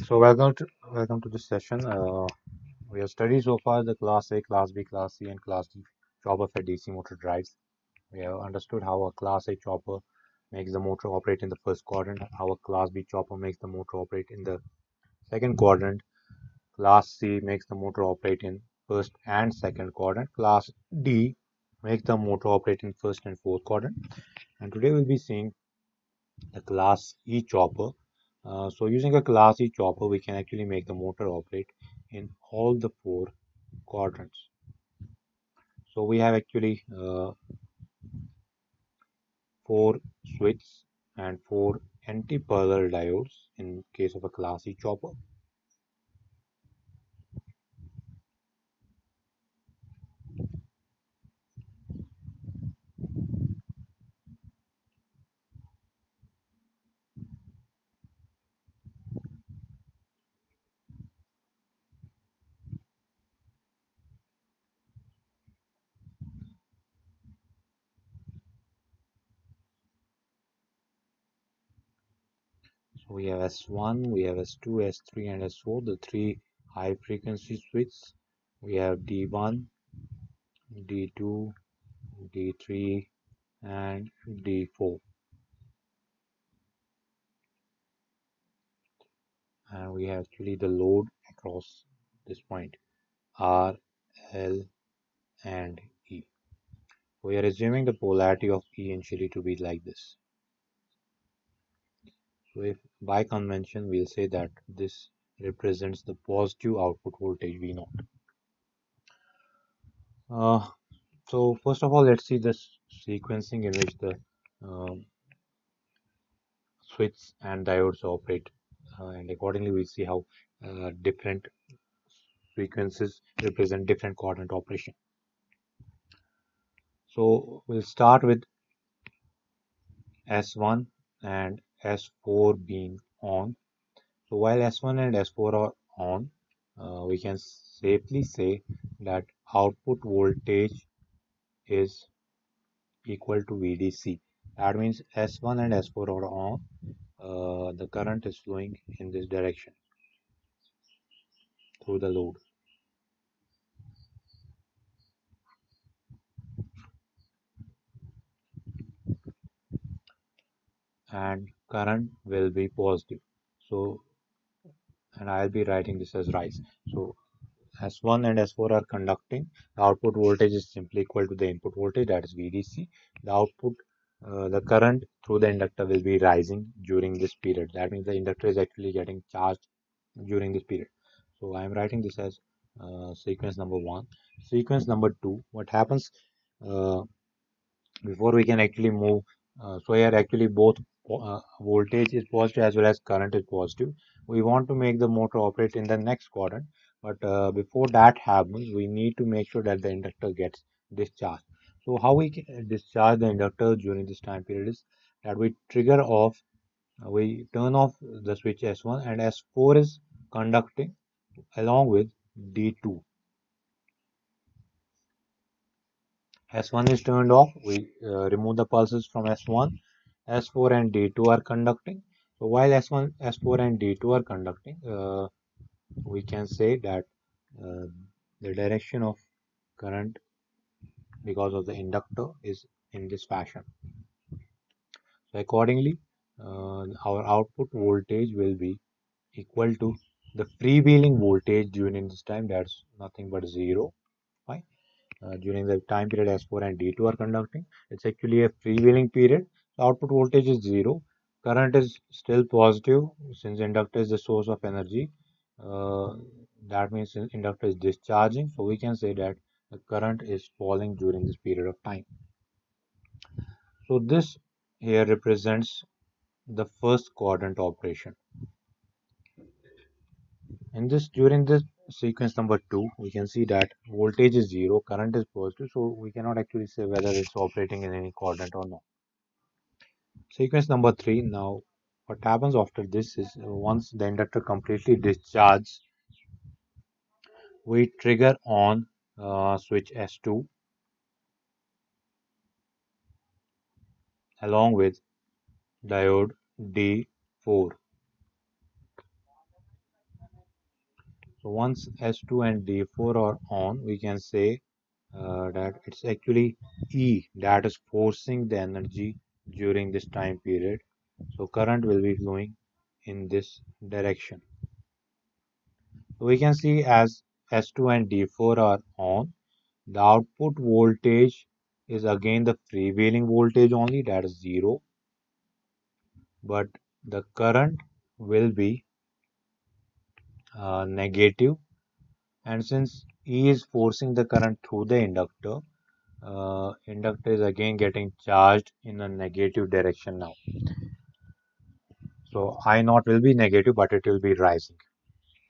So welcome to this session. We have studied so far the Class A, Class B, Class C, and Class D chopper for DC motor drives. We have understood how a Class A chopper makes the motor operate in the first quadrant, how a Class B chopper makes the motor operate in the second quadrant, Class C makes the motor operate in first and second quadrant, Class D makes the motor operate in first and fourth quadrant. And today we'll be seeing the Class E chopper. So using a Class E chopper, we can actually make the motor operate in all the four quadrants. So we have actually four switches and four anti-parallel diodes in case of a Class E chopper. So we have S1, we have S2, S3, and S4, the three high frequency switches. We have D1, D2, D3, and D4. And we have actually the load across this point R, L, and E. We are assuming the polarity of E initially to be like this. So if by convention we'll say that this represents the positive output voltage V0. Uh, so first of all, let's see this sequencing in which the um, switches and diodes operate, and accordingly we see how different frequencies represent different quadrant operation. So we'll start with S1 and S4 being on. So while S1 and S4 are on, we can safely say that output voltage is equal to VDC. That means S1 and S4 are on. The current is flowing in this direction through the load, and current will be positive. So, and I'll be writing this as rise. So S1 and S4 are conducting. The output voltage is simply equal to the input voltage, that is VDC. The current through the inductor will be rising during this period. That means the inductor is actually getting charged during this period. So I am writing this as sequence number one. Sequence number two, what happens uh, before we can actually move? So here actually both voltage is positive as well as current is positive. We want to make the motor operate in the next quadrant, but before that happens, we need to make sure that the inductor gets discharged. So how we can discharge the inductor during this time period is that we turn off the switch S1 and S4 is conducting along with D2. S1 is turned off, we remove the pulses from S1. S4 and D2 are conducting. So while S1, S4 and D2 are conducting, we can say that uh, the direction of current because of the inductor is in this fashion. So accordingly, our output voltage will be equal to the freewheeling voltage during this time, that's nothing but zero. Right? During the time period S4 and D2 are conducting. It's actually a freewheeling period. The output voltage is zero. Current is still positive since inductor is the source of energy. Uh, that means inductor is discharging. So we can say that the current is falling during this period of time. So this here represents the first quadrant operation. In this during this sequence number two, we can see that voltage is zero, current is positive, so we cannot actually say whether it's operating in any quadrant or not. Sequence number three, now what happens after this is once the inductor completely discharges, we trigger on switch S2 along with diode D4. So once S2 and D4 are on, we can say that it's actually E that is forcing the energy during this time period. So current will be flowing in this direction. So we can see as S2 and D4 are on, the output voltage is again the freewheeling voltage only, that is zero, but the current will be negative. And since E is forcing the current through the inductor, inductor is again getting charged in a negative direction now. So I naught will be negative, but it will be rising.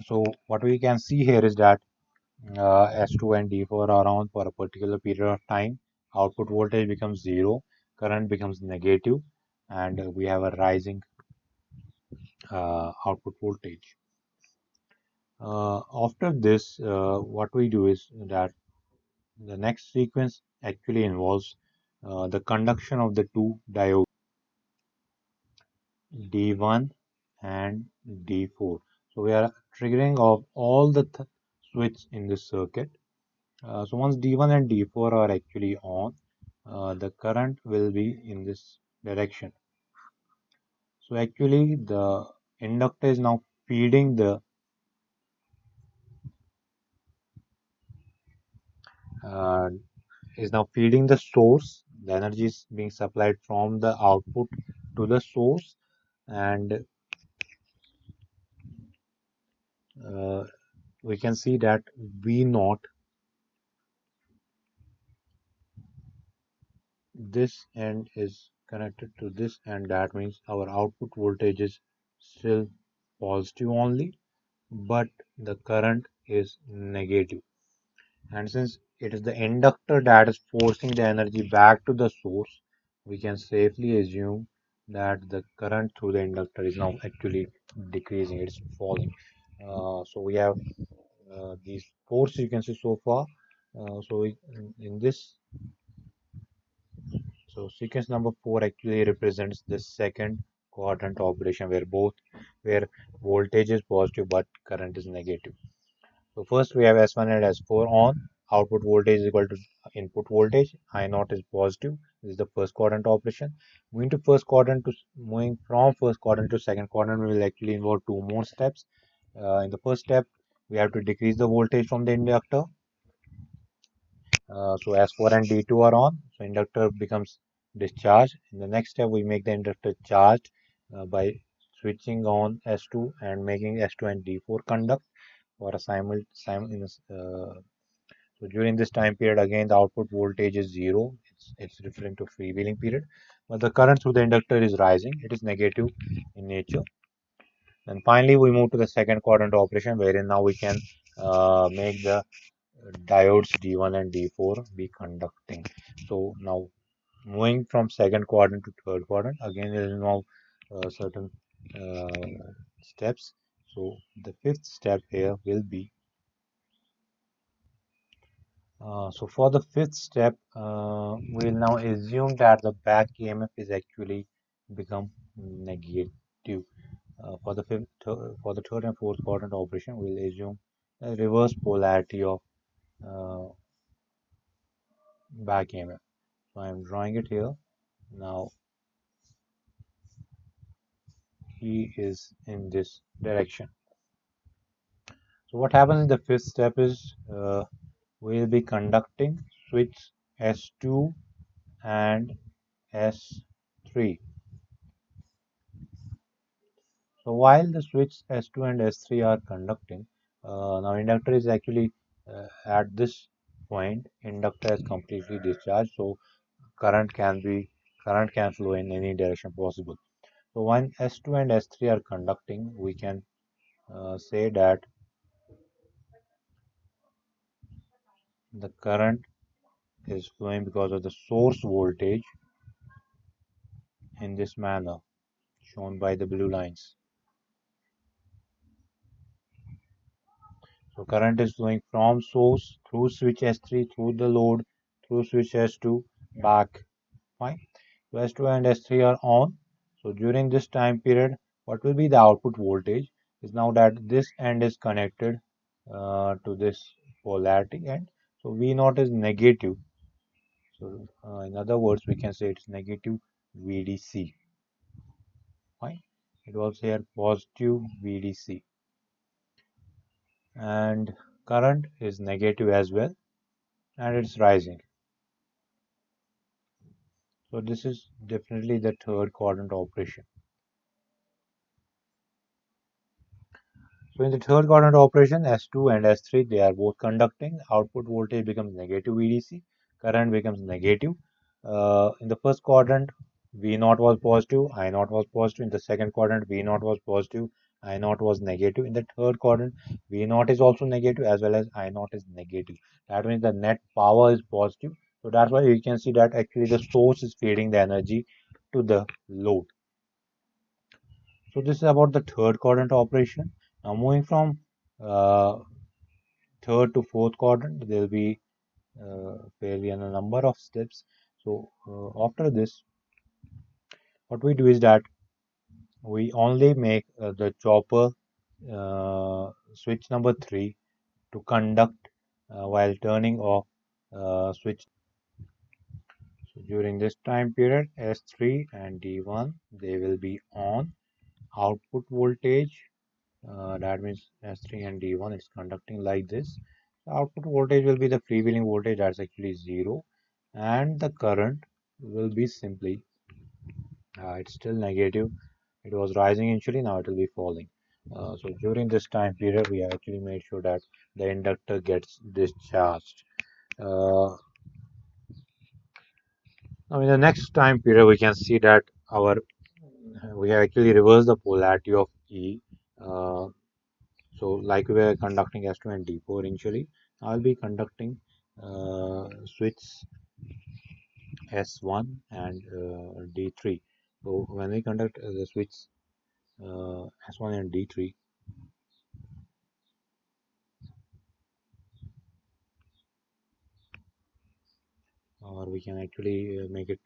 So what we can see here is that S2 and D4 are on for a particular period of time. Output voltage becomes zero, current becomes negative, and we have a rising output voltage. After this, what we do is that the next sequence actually involves the conduction of the two diodes D1 and D4. So we are triggering of all the switch in this circuit. So once D1 and D4 are actually on, the current will be in this direction. So actually the inductor uh, is now feeding the source. The energy is being supplied from the output to the source, and uh, we can see that V naught, this end is connected to this, and that means our output voltage is still positive only, but the current is negative. And since it is the inductor that is forcing the energy back to the source, we can safely assume that the current through the inductor is now actually decreasing, it's falling. So we have these four sequences so far. In this, so sequence number 4 actually represents the second quadrant operation where voltage is positive but current is negative. So first we have S1 and S4 on. Output voltage is equal to input voltage. I naught is positive. This is the first quadrant operation. Moving from first quadrant to second quadrant will actually involve two more steps. In the first step, we have to decrease the voltage from the inductor. So S4 and D2 are on. So inductor becomes discharged. In the next step, we make the inductor charged by switching on S2 and making S2 and D4 conduct for a simultaneous. So during this time period, again the output voltage is zero. It's referring to freewheeling period, but the current through the inductor is rising. It is negative in nature. And finally, we move to the second quadrant operation, wherein now we can make the diodes D1 and D4 be conducting. So now moving from second quadrant to third quadrant, again there is now certain steps. So the fifth step here will be so for the fifth step, we'll now assume that the back EMF is actually become negative. For the third and fourth quadrant operation, we'll assume a reverse polarity of uh, back EMF. So I'm drawing it here. Now he is in this direction. So what happens in the fifth step is we'll be conducting switch S2 and S3. So while the switch S2 and S3 are conducting, now inductor is actually at this point, inductor is completely discharged, so current can be current can flow in any direction possible. So when S2 and S3 are conducting, we can say that the current is flowing because of the source voltage in this manner, shown by the blue lines. So current is flowing from source through switch S3, through the load, through switch S2, back. Fine. So S2 and S3 are on. So during this time period, what will be the output voltage is now that this end is connected to this polarity, and so V naught is negative. So in other words, we can say it's negative VDC. Fine. It was here positive VDC, and current is negative as well, and it's rising. So this is definitely the third quadrant operation. So in the third quadrant operation, S2 and S3, they are both conducting. Output voltage becomes negative VDC. Current becomes negative. In the first quadrant, V naught was positive, I naught was positive. In the second quadrant, V naught was positive, I naught was negative. In the third quadrant, V naught is also negative as well as I naught is negative. That means the net power is positive. So that's why you can see that actually the source is feeding the energy to the load. So this is about the third quadrant operation. Now moving from uh, third to fourth quadrant, there will be fairly a number of steps. So after this, what we do is that we only make the chopper switch number 3 to conduct while turning off switch. So during this time period, S3 and D1, they will be on. Output voltage, that means S3 and D1 is conducting like this. The output voltage will be the freewheeling voltage, that's actually 0, and the current will be simply it's still negative. It was rising initially, now it will be falling. So during this time period, we have actually made sure that the inductor gets discharged. Uh, Now in the next time period, we can see that our we have actually reversed the polarity of E. Uh, So like we were conducting S2 and D4 initially, I'll be conducting switch S1 and D3. So when we conduct the switch S1 and D3, or we can actually make it,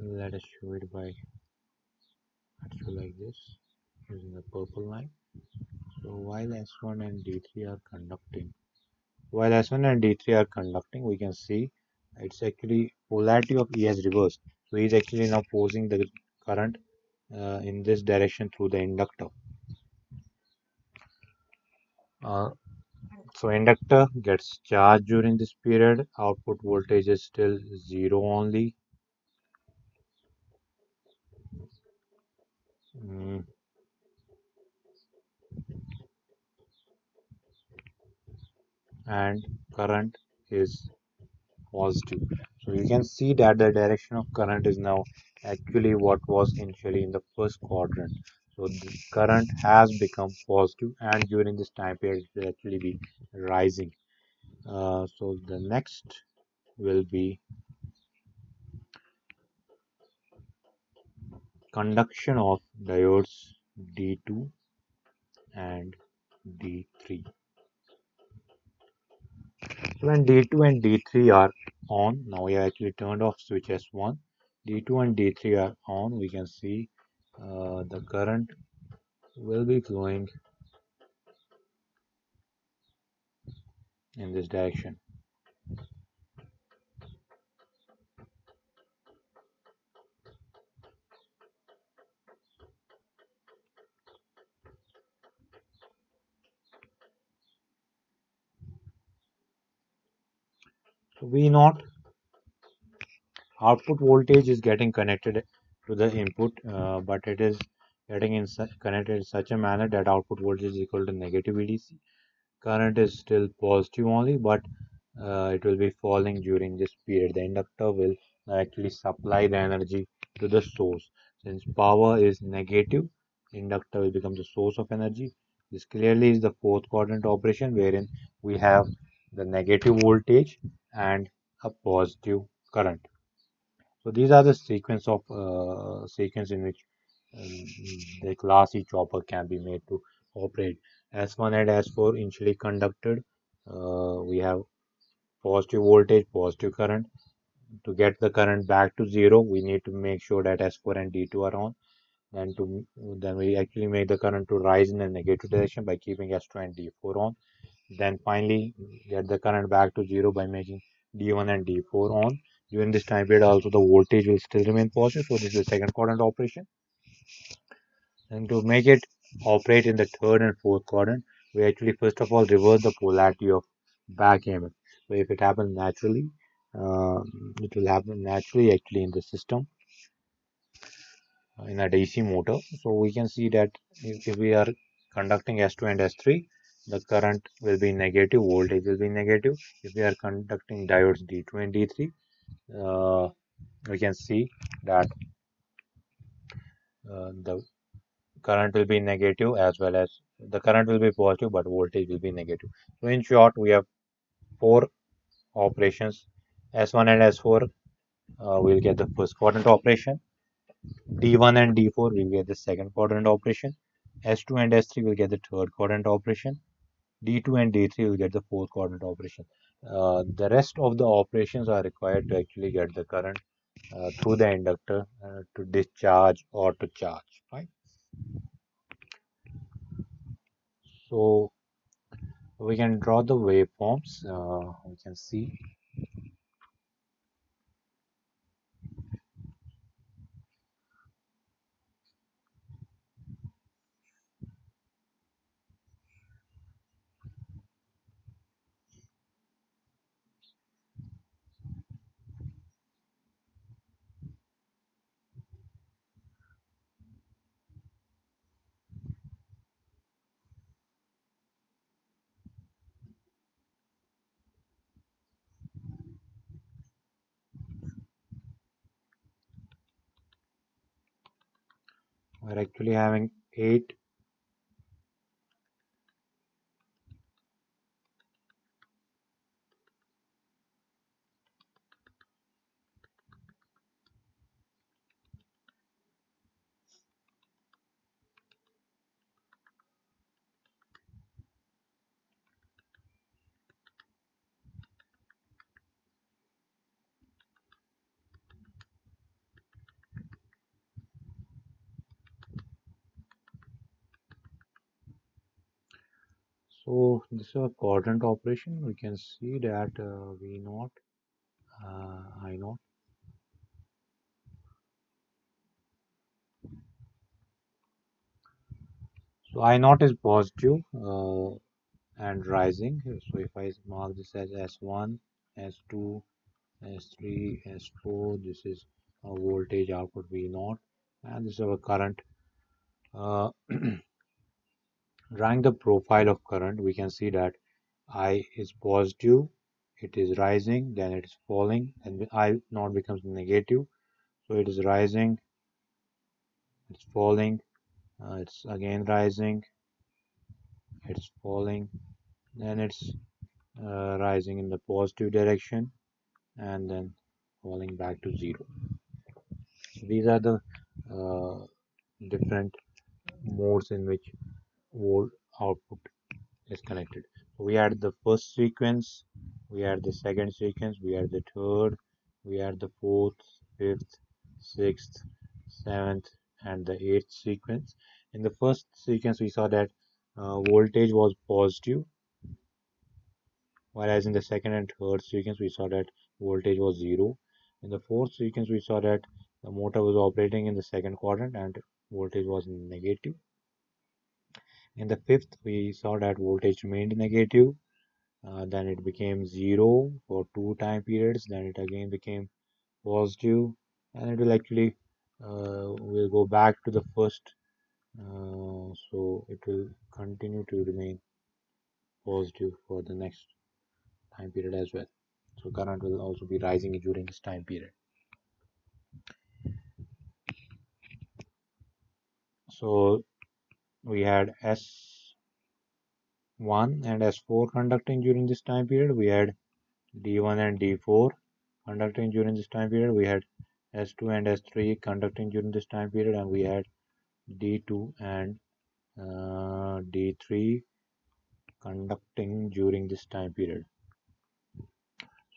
let us show it by, let's show like this, using the purple line. So while S1 and D3 are conducting, while S1 and D3 are conducting, we can see it's actually polarity of E has reversed. So he is actually now forcing the current in this direction through the inductor. Uh, so inductor gets charged during this period. Output voltage is still 0 only. Mm, and current is positive. So you can see that the direction of current is now actually what was initially in the first quadrant. So the current has become positive, and during this time period it will actually be rising. So the next will be conduction of diodes D2 and D3. So when D2 and D3 are on, now we have actually turned off switch S1. D2 and D3 are on. We can see the current will be flowing in this direction. So V naught output voltage is getting connected to the input, but it is getting connected in such a manner that output voltage is equal to negative VDC. Current is still positive only, but it will be falling during this period. The inductor will actually supply the energy to the source. Since power is negative, inductor will become the source of energy. This clearly is the fourth quadrant operation wherein we have the negative voltage and a positive current. So these are the sequence in which the class E chopper can be made to operate. S1 and S4 initially conducted. We have positive voltage, positive current. To get the current back to zero, we need to make sure that S4 and D2 are on. Then we actually make the current to rise in the negative direction by keeping S2 and D4 on. Then finally get the current back to zero by making D1 and D4 on. During this time period also the voltage will still remain positive. So this is the second quadrant operation. And to make it operate in the third and fourth quadrant, we actually first of all reverse the polarity of back EMF. So if it happens naturally, uh, it will happen naturally actually in the system in a DC motor. So we can see that if we are conducting S2 and S3, the current will be negative, voltage will be negative. If we are conducting diodes D2 and D3, uh, we can see that the current will be negative as well as the current will be positive, but voltage will be negative. So in short, we have four operations. S1 and S4 will get the first quadrant operation. D1 and D4 will get the second quadrant operation. S2 and S3 will get the third quadrant operation. D2 and D3 will get the fourth quadrant operation. The rest of the operations are required to actually get the current through the inductor to discharge or to charge. Right. So we can draw the waveforms. We can see. We're actually having eight. So this is a quadrant operation. We can see that V naught, I naught. So I naught is positive and rising. So if I mark this as S1, S2, S3, S4, this is a voltage output V naught, and this is our current. Uh, Drawing the profile of current, we can see that I is positive, it is rising, then it is falling, and I naught becomes negative. So it is rising, it's falling, it's again rising, it's falling, then it's rising in the positive direction, and then falling back to zero. So these are the uh, different modes in which volt output is connected. So we had the first sequence, we had the second sequence, we had the third, we had the fourth, fifth, sixth, seventh, and the eighth sequence. In the first sequence, we saw that voltage was positive, whereas in the second and third sequence, we saw that voltage was zero. In the fourth sequence, we saw that the motor was operating in the second quadrant and voltage was negative. In the fifth, we saw that voltage remained negative. Then it became zero for two time periods. Then it again became positive, and it will actually will go back to the first. So it will continue to remain positive for the next time period as well. So current will also be rising during this time period. So we had S1 and S4 conducting during this time period. We had D1 and D4 conducting during this time period. We had S2 and S3 conducting during this time period, and we had D2 and D3 conducting during this time period.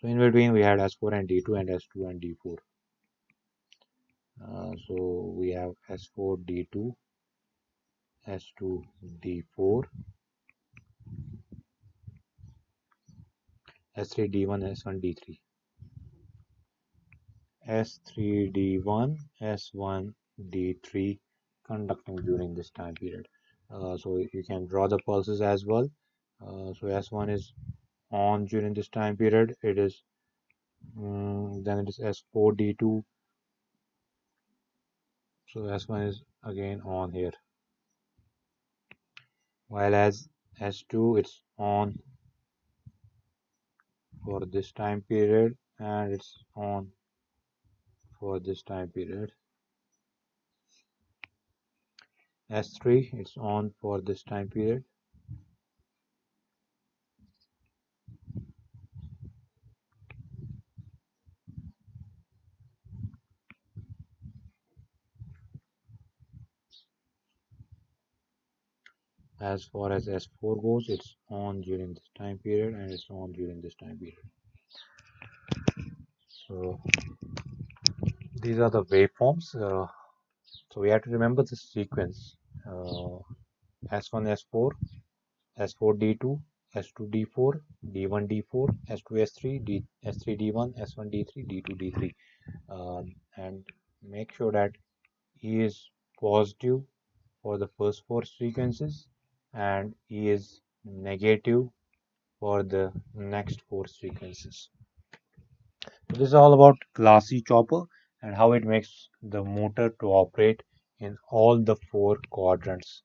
So in between we had S4 and D2 and S2 and D4. So we have S4 D2, S2 D4, S3 D1, S1 D3, S3 D1, S1 D3 conducting during this time period. So you can draw the pulses as well. So S1 is on during this time period. It is then it is S4 D2. So S1 is again on here. While as S2 it's on for this time period and it's on for this time period. S3 it's on for this time period. As far as S4 goes, it's on during this time period and it's on during this time period. So these are the waveforms. So we have to remember the sequence. S1 S4, S4 D2, S2 D4, D1 D4, S2 S3, S3 D1, S1 D3, D2 D3. And make sure that E is positive for the first four sequences and E is negative for the next four sequences. So this is all about class C chopper and how it makes the motor to operate in all the four quadrants.